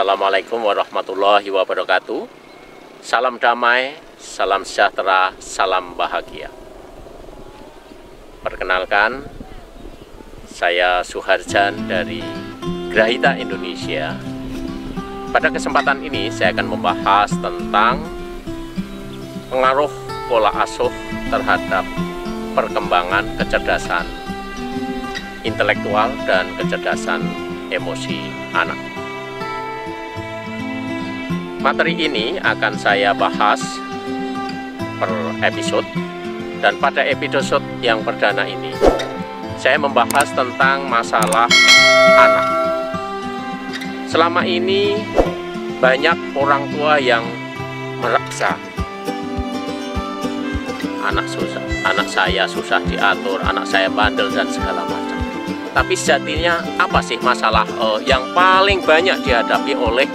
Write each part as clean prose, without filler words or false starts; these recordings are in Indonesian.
Assalamualaikum warahmatullahi wabarakatuh. Salam damai, salam sejahtera, salam bahagia. Perkenalkan, saya Suharjan dari Grahita Indonesia. Pada kesempatan ini saya akan membahas tentang pengaruh pola asuh terhadap perkembangan kecerdasan intelektual dan kecerdasan emosi anak. Materi ini akan saya bahas per episode, dan pada episode yang perdana ini saya membahas tentang masalah anak. Selama ini banyak orang tua yang merasa anak saya susah diatur, anak saya bandel dan segala macam. Tapi sejatinya apa sih masalah yang paling banyak dihadapi oleh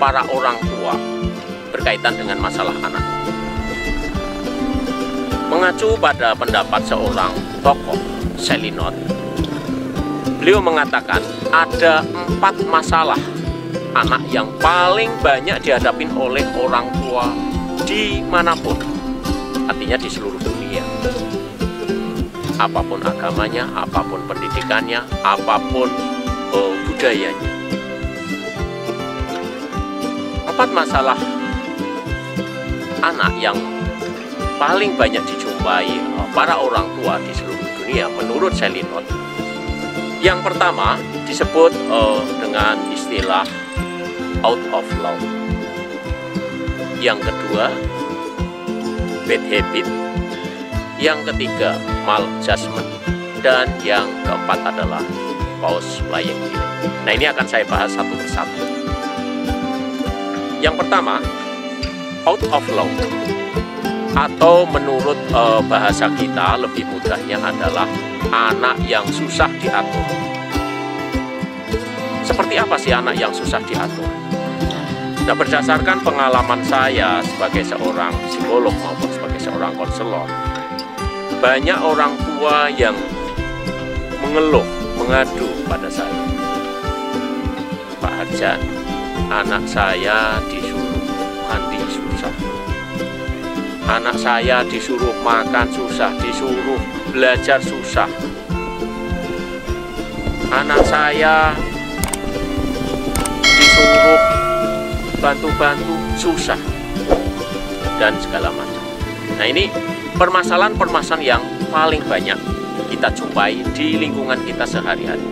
para orang tua berkaitan dengan masalah anak? Mengacu pada pendapat seorang tokoh, Selinot, beliau mengatakan ada 4 masalah anak yang paling banyak dihadapi oleh orang tua dimanapun, artinya di seluruh dunia. Apapun agamanya, apapun pendidikannya, apapun budayanya. 4 masalah anak yang paling banyak dijumpai para orang tua di seluruh dunia menurut Selinot. Yang pertama disebut dengan istilah out of law. Yang kedua, bad habit. Yang ketiga, maladjustment. Dan yang keempat adalah pause playing game. Nah, ini akan saya bahas satu persatu. Yang pertama, out of law, atau menurut bahasa kita lebih mudahnya adalah anak yang susah diatur. Seperti apa sih anak yang susah diatur? Nah, berdasarkan pengalaman saya sebagai seorang psikolog maupun sebagai seorang konselor, banyak orang tua yang mengeluh, mengadu pada saya, Pak Harjan, anak saya disuruh mandi susah, anak saya disuruh makan susah, disuruh belajar susah, anak saya disuruh bantu-bantu susah, dan segala macam. Nah, ini permasalahan-permasalahan yang paling banyak kita jumpai di lingkungan kita sehari-hari,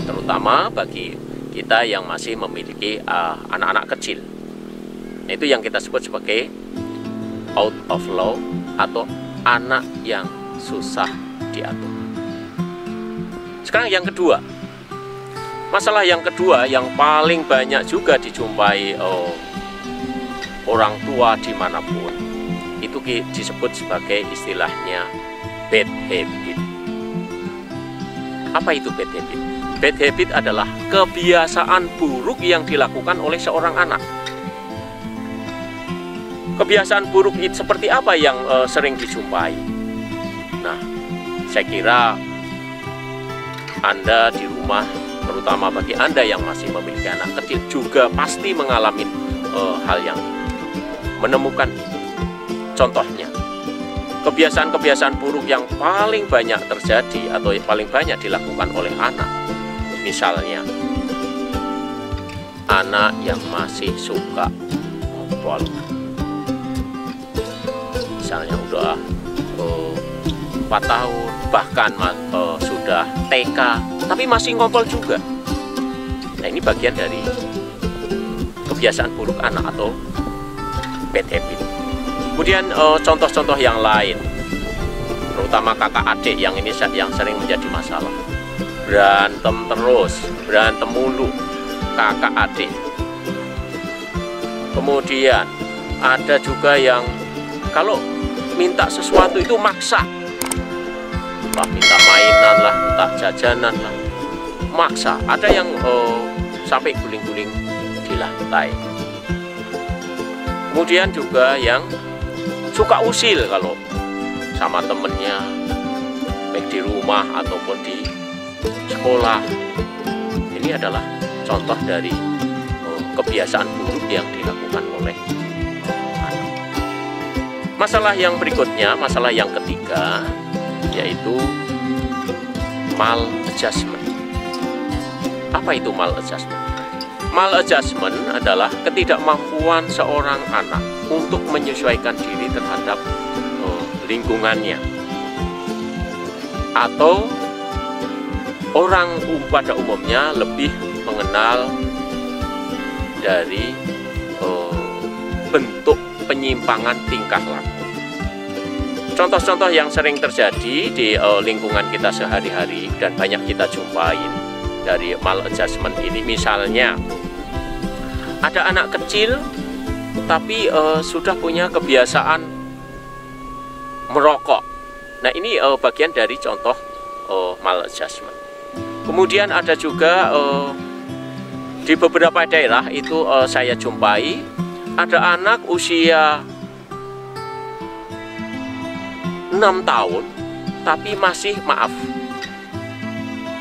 terutama bagi kita yang masih memiliki anak-anak kecil. Nah, itu yang kita sebut sebagai out of law atau anak yang susah diatur. Sekarang yang kedua, masalah yang kedua yang paling banyak juga dijumpai orang tua dimanapun, itu disebut sebagai istilahnya bad habit. Apa itu bad habit? Bad habit adalah kebiasaan buruk yang dilakukan oleh seorang anak. Kebiasaan buruk itu seperti apa yang sering dijumpai? Nah, saya kira Anda di rumah, terutama bagi Anda yang masih memiliki anak kecil, juga pasti mengalami hal yang menemukan itu. Contohnya, kebiasaan-kebiasaan buruk yang paling banyak terjadi atau yang paling banyak dilakukan oleh anak. Misalnya, anak yang masih suka ngobrol. Misalnya udah 4 tahun, bahkan sudah TK, tapi masih ngobrol juga. Nah, ini bagian dari kebiasaan buruk anak atau bad habit. Kemudian contoh-contoh yang lain, terutama kakak adik yang ini yang sering menjadi masalah. Berantem terus, berantem mulu kakak adik. Kemudian ada juga yang kalau minta sesuatu itu maksa. Entah minta mainan lah, entah jajanan lah, maksa. Ada yang sampai guling-guling di lantai. Kemudian juga yang suka usil kalau sama temennya, baik di rumah ataupun di sekolah. Ini adalah contoh dari kebiasaan buruk yang dilakukan oleh anak. Masalah yang berikutnya, masalah yang ketiga, yaitu maladjustment. Apa itu maladjustment? Maladjustment adalah ketidakmampuan seorang anak untuk menyesuaikan diri terhadap lingkungannya, atau orang pada umumnya lebih mengenal dari bentuk penyimpangan tingkah laku. Contoh-contoh yang sering terjadi di lingkungan kita sehari-hari dan banyak kita jumpai dari maladjustment ini, misalnya ada anak kecil tapi sudah punya kebiasaan merokok. Nah, ini bagian dari contoh maladjustment. Kemudian ada juga di beberapa daerah itu saya jumpai ada anak usia 6 tahun tapi masih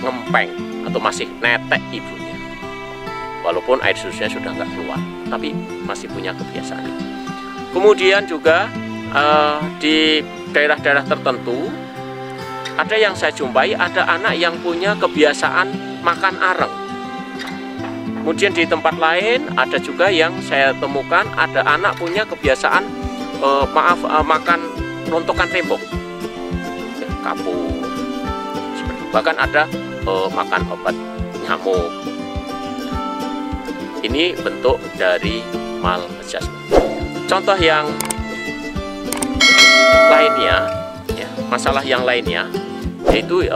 ngempeng atau masih netek ibunya, walaupun air susunya sudah nggak keluar, tapi masih punya kebiasaan. Kemudian juga di daerah-daerah tertentu ada yang saya jumpai, ada anak yang punya kebiasaan makan areng. Kemudian di tempat lain ada juga yang saya temukan ada anak punya kebiasaan makan rontokan tembok, kapur, bahkan ada makan obat nyamuk. Ini bentuk dari maladjustment. Contoh yang lainnya, ya, masalah yang lainnya yaitu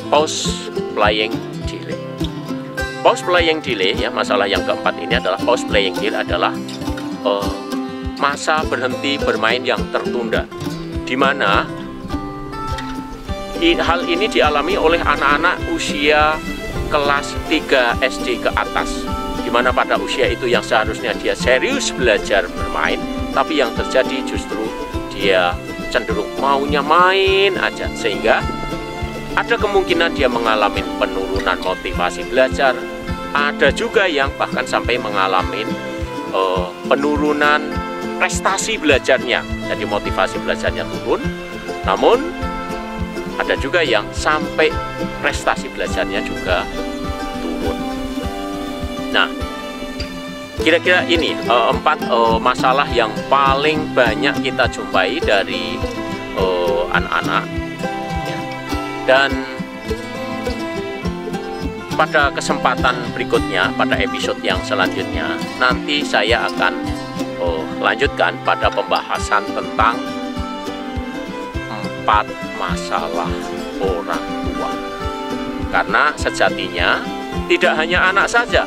post playing delay. Post playing delay, ya, masalah yang keempat ini adalah post playing delay adalah masa berhenti bermain yang tertunda, di mana hal ini dialami oleh anak-anak usia kelas 3 SD ke atas, di mana pada usia itu yang seharusnya dia serius belajar bermain, tapi yang terjadi justru dia cenderung maunya main aja, sehingga ada kemungkinan dia mengalami penurunan motivasi belajar. Ada juga yang bahkan sampai mengalami penurunan prestasi belajarnya, jadi motivasi belajarnya turun. Namun ada juga yang sampai prestasi belajarnya juga turun. Nah, kira-kira ini 4 masalah yang paling banyak kita jumpai dari anak-anak, ya. Dan pada kesempatan berikutnya, pada episode yang selanjutnya, nanti saya akan lanjutkan pada pembahasan tentang 4 masalah orang tua. Karena sejatinya tidak hanya anak saja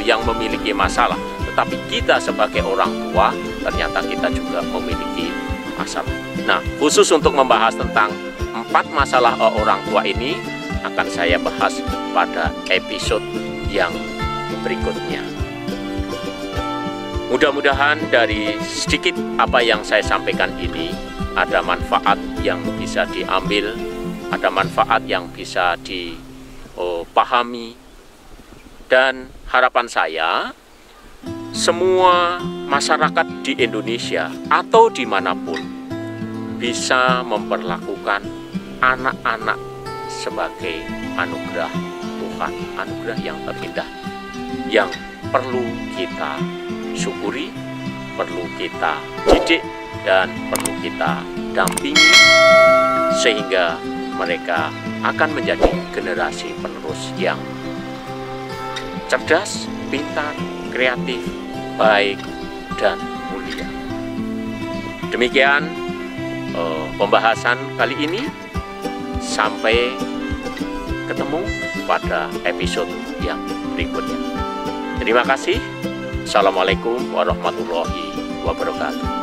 yang memiliki masalah, tetapi kita sebagai orang tua ternyata kita juga memiliki masalah. Nah, khusus untuk membahas tentang 4 masalah orang tua ini akan saya bahas pada episode yang berikutnya. Mudah-mudahan dari sedikit apa yang saya sampaikan ini ada manfaat yang bisa diambil, ada manfaat yang bisa dipahami, dan harapan saya semua masyarakat di Indonesia atau dimanapun bisa memperlakukan anak-anak sebagai anugerah Tuhan, anugerah yang terindah yang perlu kita syukuri, perlu kita didik, dan perlu kita dampingi sehingga mereka akan menjadi generasi penerus yang cerdas, pintar, kreatif, baik, dan mulia. Demikian pembahasan kali ini. Sampai ketemu pada episode yang berikutnya. Terima kasih. Assalamualaikum warahmatullahi wabarakatuh.